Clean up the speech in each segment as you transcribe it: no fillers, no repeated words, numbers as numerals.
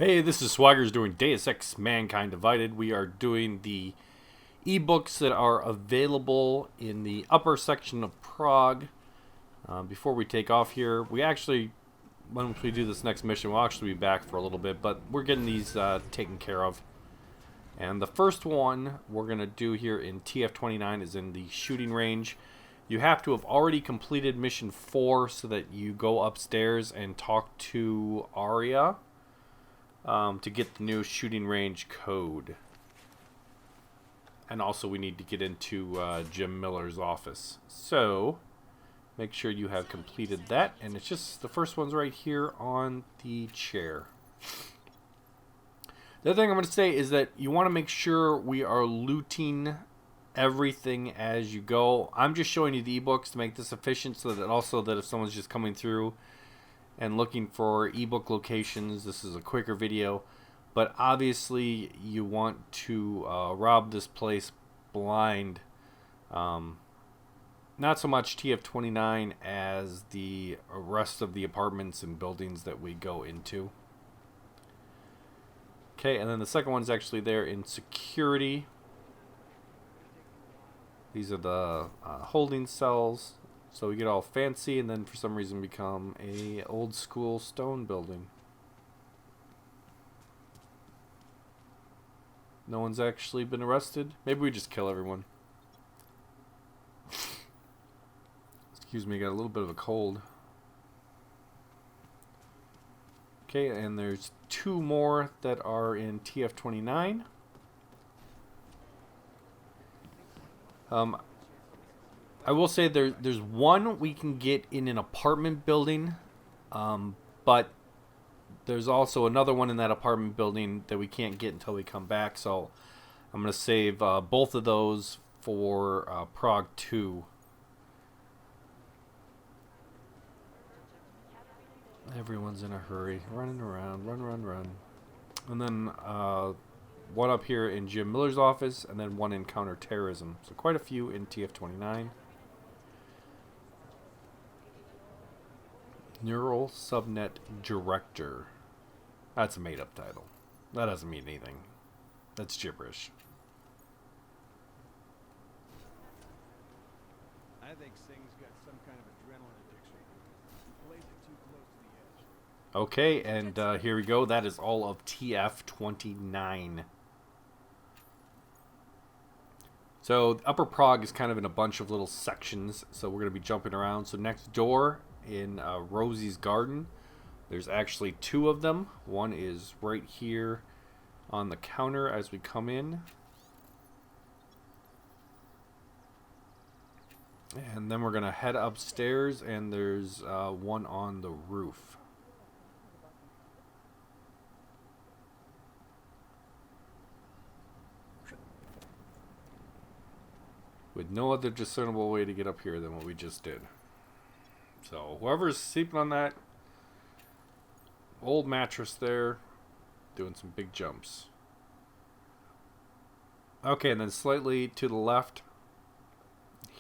Hey, this is Swaggers doing Deus Ex Mankind Divided. We are doing the ebooks that are available in the upper section of Prague. Before we take off here, once we do this next mission, we'll actually be back for a little bit, but we're getting these taken care of. And the first one we're going to do here in TF29 is in the shooting range. You have to have already completed mission 4 so that you go upstairs and talk to Arya. To get the new shooting range code. And also we need to get into Jim Miller's office. So, make sure you have completed that. And it's just, the first one's right here on the chair. The other thing I'm going to say is that you want to make sure we are looting everything as you go. I'm just showing you the ebooks to make this efficient so that also that if someone's just coming through and looking for ebook locations, this is a quicker video. But obviously you want to rob this place blind. Not so much TF29 as the rest of the apartments and buildings that we go into. Okay, and then the second one's actually there in security. These are the holding cells. So we get all fancy and then for some reason become a old school stone building. No one's actually been arrested. Maybe we just kill everyone. Excuse me, got a little bit of a cold. Okay, and there's 2 more that are in TF29. I will say there's one we can get in an apartment building, but there's also another one in that apartment building that we can't get until we come back. So I'm going to save both of those for Prague 2. Everyone's in a hurry, running around, run. And then one up here in Jim Miller's office, and then one in Counterterrorism. So quite a few in TF29. Neural Subnet Director. That's a made-up title. That doesn't mean anything. That's gibberish. I think Singh's got some kind of adrenaline addiction. Plays it too close to the edge. Okay, and here we go. That is all of TF29. So Upper Prague is kind of in a bunch of little sections, so we're going to be jumping around. So next door in Rosie's garden, there's actually 2 of them. One is right here on the counter as we come in. And then we're going to head upstairs, and there's one on the roof. With no other discernible way to get up here than what we just did. So whoever's sleeping on that old mattress there, doing some big jumps. Okay, and then slightly to the left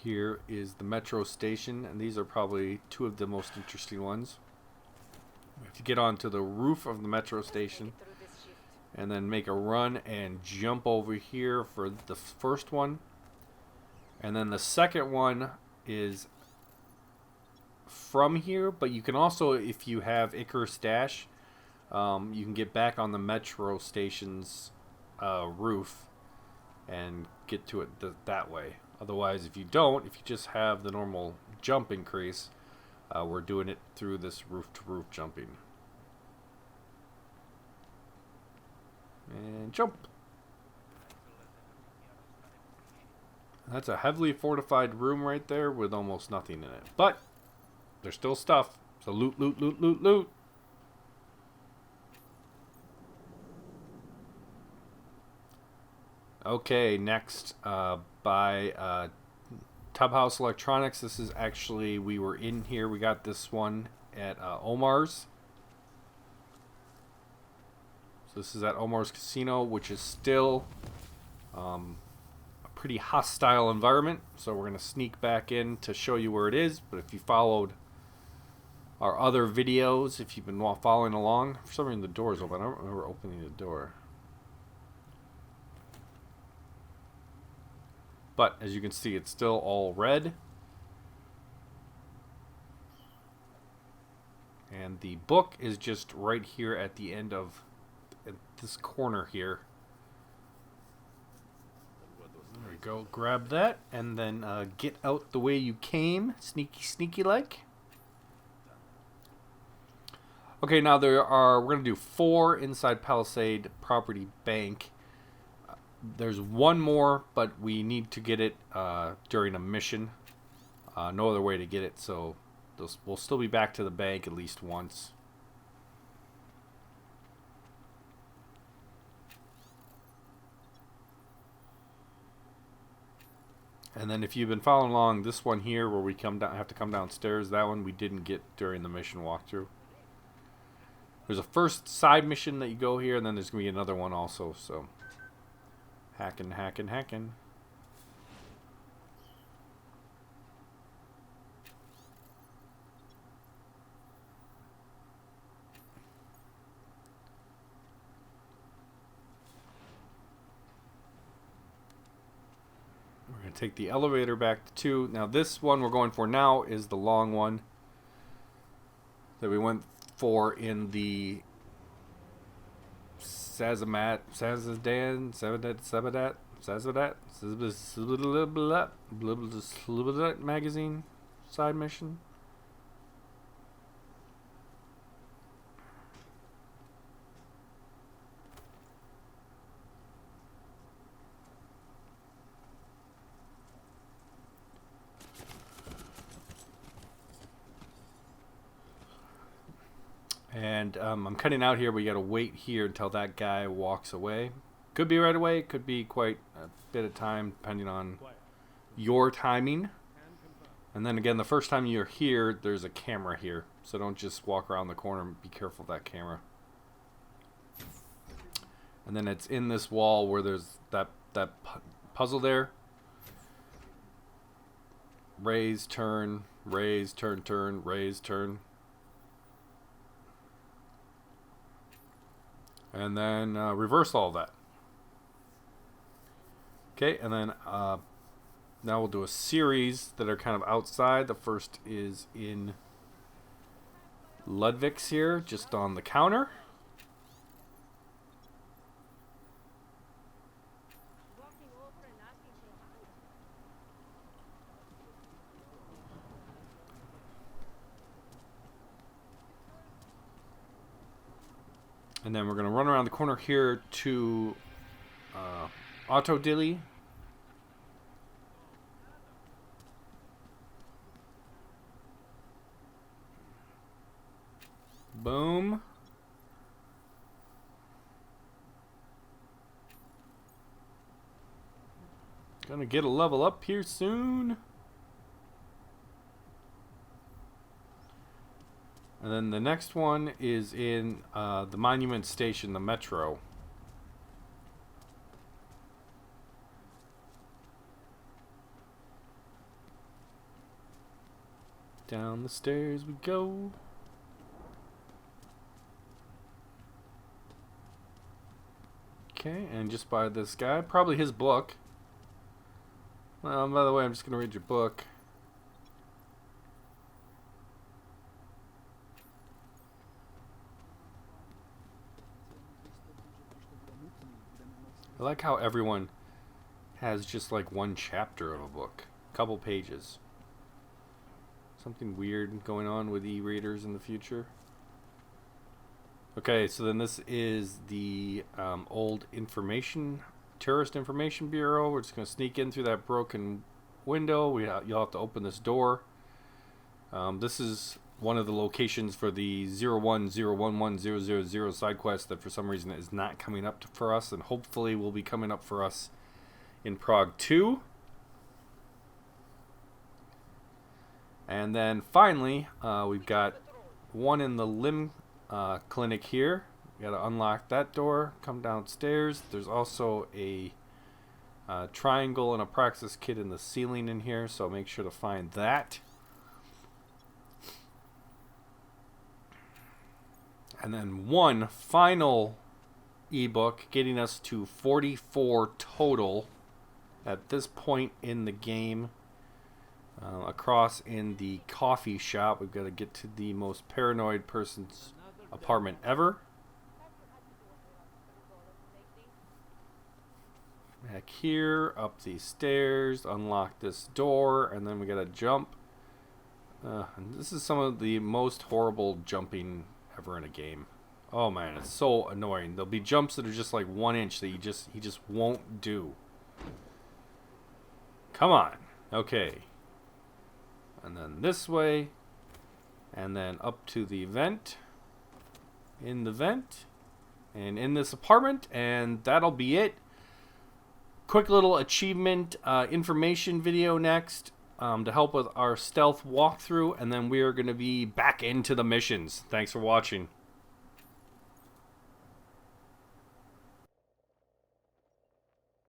here is the metro station, and these are probably 2 of the most interesting ones. We have to get onto the roof of the metro station and then make a run and jump over here for the first one. And then the second one is from here, but you can also, if you have Icarus Dash, you can get back on the metro station's roof and get to it that way. Otherwise, if you don't, if you just have the normal jump increase, we're doing it through this roof-to-roof jumping. And jump! That's a heavily fortified room right there with almost nothing in it. But there's still stuff. So loot, loot, loot, loot, loot. Okay, next by Tub House Electronics. This is actually, we were in here. We got this one at Omar's. So this is at Omar's Casino, which is still pretty hostile environment, so we're going to sneak back in to show you where it is. But if you followed our other videos if you've been following along. For some reason the door is open. I don't remember opening the door. But as you can see, it's still all red. And the book is just right here at the end of this corner here. There we go. Grab that and then get out the way you came. Sneaky, sneaky like. Okay, now we're going to do 4 inside Palisade Property Bank. There's one more, but we need to get it during a mission. No other way to get it, so we'll still be back to the bank at least once. And then if you've been following along, this one here where we have to come downstairs, that one we didn't get during the mission walkthrough. There's a first side mission that you go here, and then there's going to be another one also, so hacking, hacking, hacking. We're going to take the elevator back to 2. Now this one we're going for now is the long one that we went for in the Sazadat magazine side mission. And I'm cutting out here. We got to wait here until that guy walks away. Could be right away. Could be quite a bit of time, depending on your timing. And then again, the first time you're here, there's a camera here. So don't just walk around the corner and be careful of that camera. And then it's in this wall where there's that puzzle there. Raise, turn, turn, raise, turn. And then reverse all of that. Okay, and then now we'll do a series that are kind of outside. The first is in Ludwig's here, just on the counter. And then we're going to run around the corner here to Auto Dilly. Boom. Gonna get a level up here soon. And then the next one is in the Monument Station, the Metro. Down the stairs we go. Okay, and just by this guy, probably his book. Well, by the way, I'm just going to read your book. I like how everyone has just like one chapter of a book, a couple pages. Something weird going on with e-readers in the future. Okay, so then this is the old terrorist information bureau. We're just going to sneak in through that broken window. You'll have to open this door. This is one of the locations for the 0101100 side quest that for some reason is not coming up for us, and hopefully will be coming up for us in Prague 2. And then finally, we've got one in the limb clinic here. We got to unlock that door, come downstairs. There's also a triangle and a praxis kit in the ceiling in here, so make sure to find that. And then one final ebook, getting us to 44 total at this point in the game. Across in the coffee shop, we've got to get to the most paranoid person's apartment ever. Back here, up these stairs, unlock this door, and then we gotta jump. And this is some of the most horrible jumping ever in a game. Oh man, it's so annoying. There'll be jumps that are just like 1 inch that he just won't do. Come on. Okay. And then this way, and then up to the vent. In the vent, and in this apartment, and that'll be it. Quick little achievement information video next to help with our stealth walkthrough, and then we are going to be back into the missions. Thanks for watching.